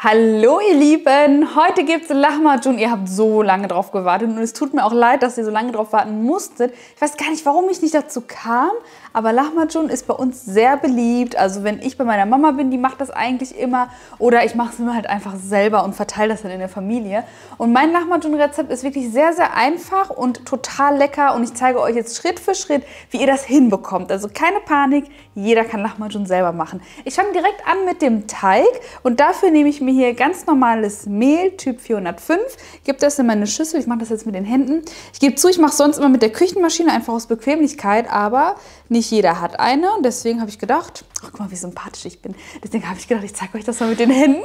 Hallo ihr Lieben, heute gibt es Lahmacun. Ihr habt so lange drauf gewartet und es tut mir auch leid, dass ihr so lange drauf warten musstet. Ich weiß gar nicht, warum ich nicht dazu kam, aber Lahmacun ist bei uns sehr beliebt. Also wenn ich bei meiner Mama bin, die macht das eigentlich immer, oder ich mache es mir halt einfach selber und verteile das dann in der Familie. Und mein Lahmacun-Rezept ist wirklich sehr, sehr einfach und total lecker und ich zeige euch jetzt Schritt für Schritt, wie ihr das hinbekommt. Also keine Panik, jeder kann Lahmacun selber machen. Ich fange direkt an mit dem Teig und dafür nehme ich mir hier ganz normales Mehl, Typ 405, gebe das in meine Schüssel. Ich mache das jetzt mit den Händen. Ich gebe zu, ich mache sonst immer mit der Küchenmaschine, einfach aus Bequemlichkeit, aber nicht jeder hat eine und deswegen habe ich gedacht, ach guck mal, wie sympathisch ich bin. Deswegen habe ich gedacht, ich zeige euch das mal mit den Händen.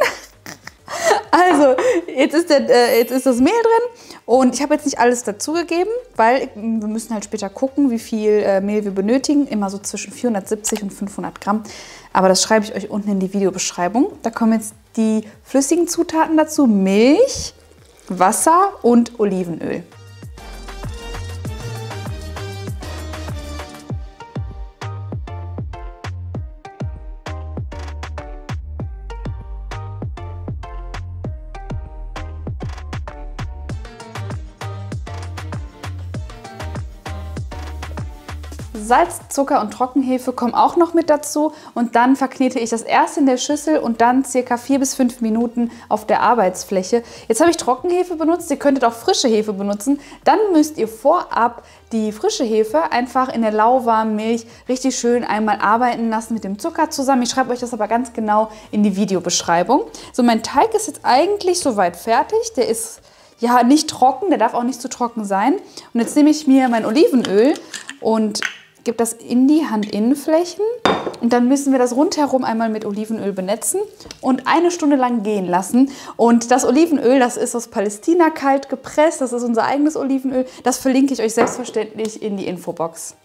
Also, jetzt ist das Mehl drin und ich habe jetzt nicht alles dazugegeben, weil wir müssen halt später gucken, wie viel Mehl wir benötigen. Immer so zwischen 470 und 500 Gramm. Aber das schreibe ich euch unten in die Videobeschreibung. Da kommen jetzt die flüssigen Zutaten dazu: Milch, Wasser und Olivenöl. Salz, Zucker und Trockenhefe kommen auch noch mit dazu und dann verknete ich das erst in der Schüssel und dann ca. 4 bis 5 Minuten auf der Arbeitsfläche. Jetzt habe ich Trockenhefe benutzt, ihr könntet auch frische Hefe benutzen. Dann müsst ihr vorab die frische Hefe einfach in der lauwarmen Milch richtig schön einmal arbeiten lassen mit dem Zucker zusammen. Ich schreibe euch das aber ganz genau in die Videobeschreibung. So, mein Teig ist jetzt eigentlich soweit fertig. Der ist ja nicht trocken, der darf auch nicht zu trocken sein. Und jetzt nehme ich mir mein Olivenöl und gebe das in die Handinnenflächen und dann müssen wir das rundherum einmal mit Olivenöl benetzen und 1 Stunde lang gehen lassen. Und das Olivenöl, das ist aus Palästina kalt gepresst, das ist unser eigenes Olivenöl. Das verlinke ich euch selbstverständlich in die Infobox.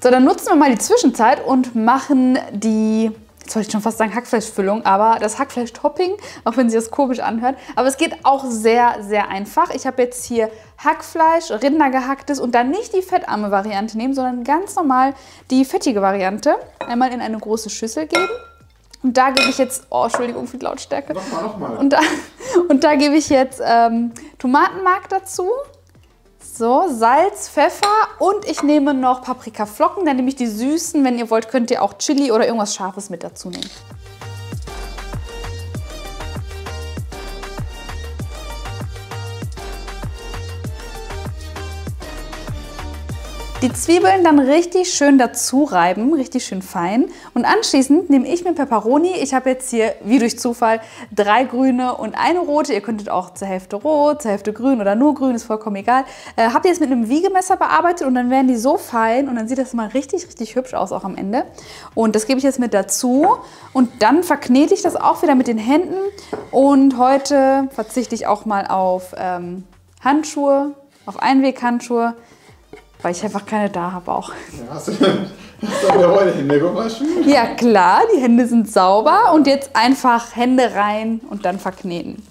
So, dann nutzen wir mal die Zwischenzeit und machen die, jetzt wollte ich schon fast sagen Hackfleischfüllung, aber das Hackfleisch-Topping, auch wenn sich das komisch anhört. Aber es geht auch sehr, sehr einfach. Ich habe jetzt hier Hackfleisch, Rindergehacktes und dann nicht die fettarme Variante nehmen, sondern ganz normal die fettige Variante. Einmal in eine große Schüssel geben. Und da gebe ich jetzt, oh, Entschuldigung für die Lautstärke. Nochmal. Und da gebe ich jetzt Tomatenmark dazu. So, Salz, Pfeffer und ich nehme noch Paprikaflocken, dann nehme ich die süßen. Wenn ihr wollt, könnt ihr auch Chili oder irgendwas Scharfes mit dazu nehmen. Die Zwiebeln dann richtig schön dazu reiben, richtig schön fein. Und anschließend nehme ich mir Peperoni. Ich habe jetzt hier, wie durch Zufall, 3 grüne und 1 rote. Ihr könntet auch zur Hälfte rot, zur Hälfte grün oder nur grün, ist vollkommen egal. Habt ihr jetzt mit einem Wiegemesser bearbeitet und dann werden die so fein und dann sieht das mal richtig, richtig hübsch aus auch am Ende. Und das gebe ich jetzt mit dazu und dann verknete ich das auch wieder mit den Händen. Und heute verzichte ich auch mal auf Handschuhe, auf Einweghandschuhe, weil ich einfach keine da habe auch. Ja, hast du wieder heute Hände gewaschen? Ja klar, die Hände sind sauber und jetzt einfach Hände rein und dann verkneten.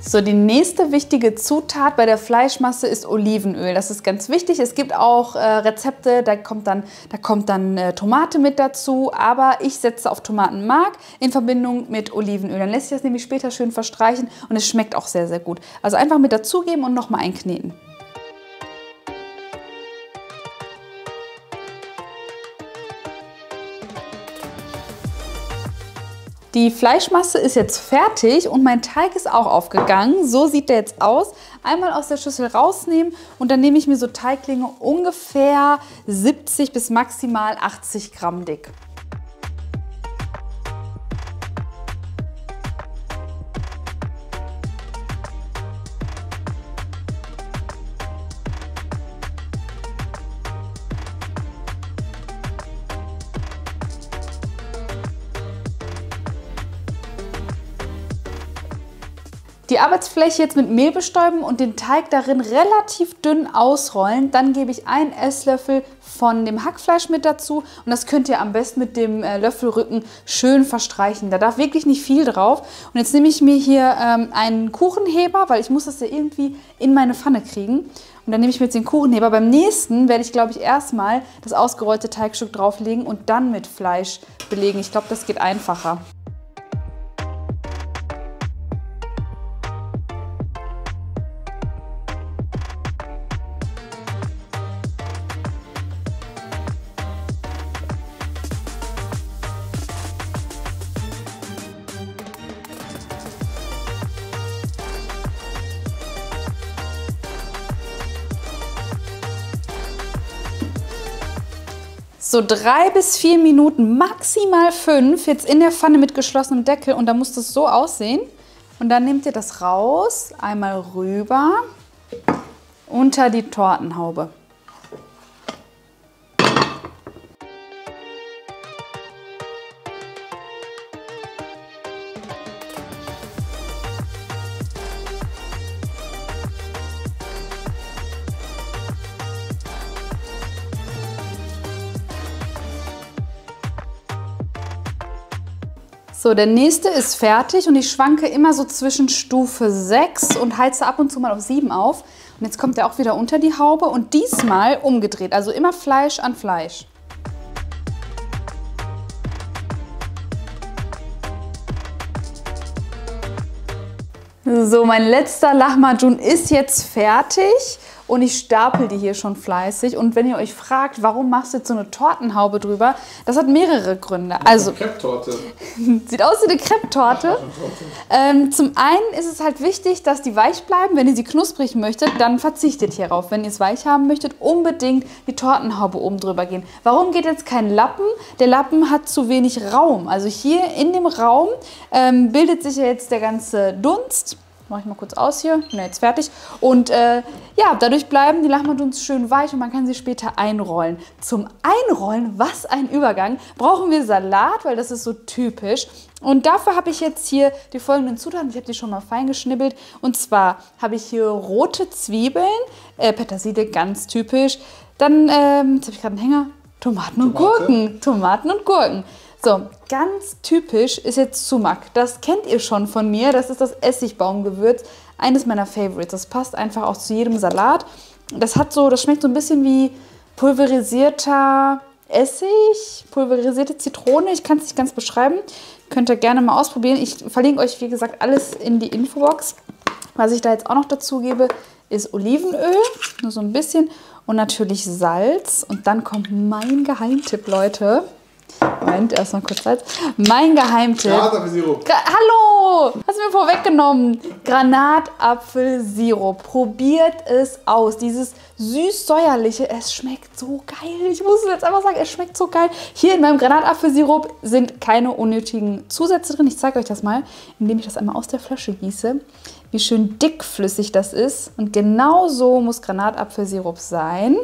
So, die nächste wichtige Zutat bei der Fleischmasse ist Olivenöl. Das ist ganz wichtig. Es gibt auch Rezepte, da kommt dann Tomate mit dazu, aber ich setze auf Tomatenmark in Verbindung mit Olivenöl. Dann lässt sich das nämlich später schön verstreichen und es schmeckt auch sehr, sehr gut. Also einfach mit dazugeben und nochmal einkneten. Die Fleischmasse ist jetzt fertig und mein Teig ist auch aufgegangen. So sieht der jetzt aus. Einmal aus der Schüssel rausnehmen und dann nehme ich mir so Teiglinge ungefähr 70 bis maximal 80 Gramm dick. Die Arbeitsfläche jetzt mit Mehl bestäuben und den Teig darin relativ dünn ausrollen. Dann gebe ich einen Esslöffel von dem Hackfleisch mit dazu. Und das könnt ihr am besten mit dem Löffelrücken schön verstreichen. Da darf wirklich nicht viel drauf. Und jetzt nehme ich mir hier einen Kuchenheber, weil ich muss das ja irgendwie in meine Pfanne kriegen. Und dann nehme ich mir jetzt den Kuchenheber. Beim nächsten werde ich, glaube ich, erstmal das ausgerollte Teigstück drauflegen und dann mit Fleisch belegen. Ich glaube, das geht einfacher. So 3 bis 4 Minuten, maximal 5, jetzt in der Pfanne mit geschlossenem Deckel und dann muss das so aussehen. Und dann nehmt ihr das raus, einmal rüber unter die Tortenhaube. So, der nächste ist fertig und ich schwanke immer so zwischen Stufe 6 und heize ab und zu mal auf 7 auf. Und jetzt kommt er auch wieder unter die Haube und diesmal umgedreht, also immer Fleisch an Fleisch. So, mein letzter Lahmacun ist jetzt fertig. Und ich stapel die hier schon fleißig. Und wenn ihr euch fragt, warum machst du jetzt so eine Tortenhaube drüber, das hat mehrere Gründe. Also, Crepe-Torte. Sieht aus wie eine Crepe-Torte. Zum einen ist es halt wichtig, dass die weich bleiben. Wenn ihr sie knusprig möchtet, dann verzichtet hierauf. Wenn ihr es weich haben möchtet, unbedingt die Tortenhaube oben drüber gehen. Warum geht jetzt kein Lappen? Der Lappen hat zu wenig Raum. Also hier in dem Raum bildet sich ja jetzt der ganze Dunst. Mache ich mal kurz aus hier. Bin ja jetzt fertig. Und ja, dadurch bleiben die Lahmacuns schön weich und man kann sie später einrollen. Zum Einrollen, was ein Übergang, brauchen wir Salat, weil das ist so typisch. Und dafür habe ich jetzt hier die folgenden Zutaten. Ich habe die schon mal fein geschnibbelt. Und zwar habe ich hier rote Zwiebeln, Petersilie, ganz typisch. Dann, jetzt habe ich gerade einen Hänger, Tomaten und Gurken. Tomaten und Gurken. So, ganz typisch ist jetzt Sumak. Das kennt ihr schon von mir. Das ist das Essigbaumgewürz. Eines meiner Favorites. Das passt einfach auch zu jedem Salat. Das schmeckt so ein bisschen wie pulverisierter Essig, pulverisierte Zitrone. Ich kann es nicht ganz beschreiben. Könnt ihr gerne mal ausprobieren. Ich verlinke euch, wie gesagt, alles in die Infobox. Was ich da jetzt auch noch dazu gebe, ist Olivenöl. Nur so ein bisschen. Und natürlich Salz. Und dann kommt mein Geheimtipp, Leute. Moment, erstmal kurz Salz. Mein Geheimtipp. Granatapfelsirup. Hallo! Hast du mir vorweggenommen? Granatapfelsirup. Probiert es aus. Dieses süß-säuerliche, es schmeckt so geil. Ich muss jetzt einfach sagen, es schmeckt so geil. Hier in meinem Granatapfelsirup sind keine unnötigen Zusätze drin. Ich zeige euch das mal, indem ich das einmal aus der Flasche gieße. Wie schön dickflüssig das ist. Und genau so muss Granatapfelsirup sein.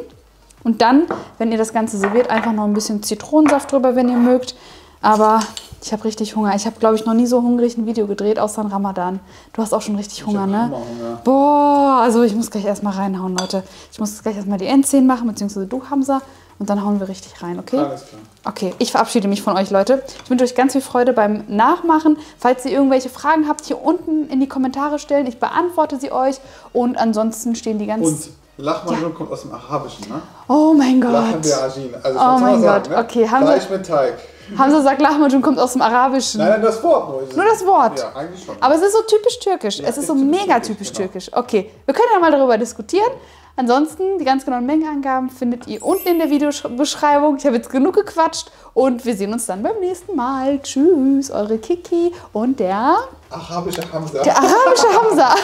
Und dann, wenn ihr das Ganze serviert, einfach noch ein bisschen Zitronensaft drüber, wenn ihr mögt. Aber ich habe richtig Hunger. Ich habe, glaube ich, noch nie so hungrig ein Video gedreht, außer an Ramadan. Du hast auch schon richtig Hunger, ne? Hunger. Boah, also ich muss gleich erstmal reinhauen, Leute. Ich muss gleich erstmal die Endzähne machen, beziehungsweise du, Hamza. Und dann hauen wir richtig rein, okay? Alles klar. Okay, ich verabschiede mich von euch, Leute. Ich wünsche euch ganz viel Freude beim Nachmachen. Falls ihr irgendwelche Fragen habt, hier unten in die Kommentare stellen. Ich beantworte sie euch. Und ansonsten stehen die ganzen... Lahmacun kommt aus dem Arabischen, ne? Oh mein Gott. Lachen wir Ajin. Also oh mein sagen, Gott. ne? Okay, Fleisch mit Teig. Hamza sagt, Lahmacun kommt aus dem Arabischen. Nein, das Wort nur. Nur das Wort? Ja, eigentlich schon. Aber es ist so typisch türkisch. Ja, es ist so mega typisch türkisch. Okay, wir können ja mal darüber diskutieren. Ansonsten, die ganz genauen Mengenangaben findet ihr unten in der Videobeschreibung. Ich habe jetzt genug gequatscht und wir sehen uns dann beim nächsten Mal. Tschüss, eure Kiki und der arabische Hamza. Der arabische Hamza.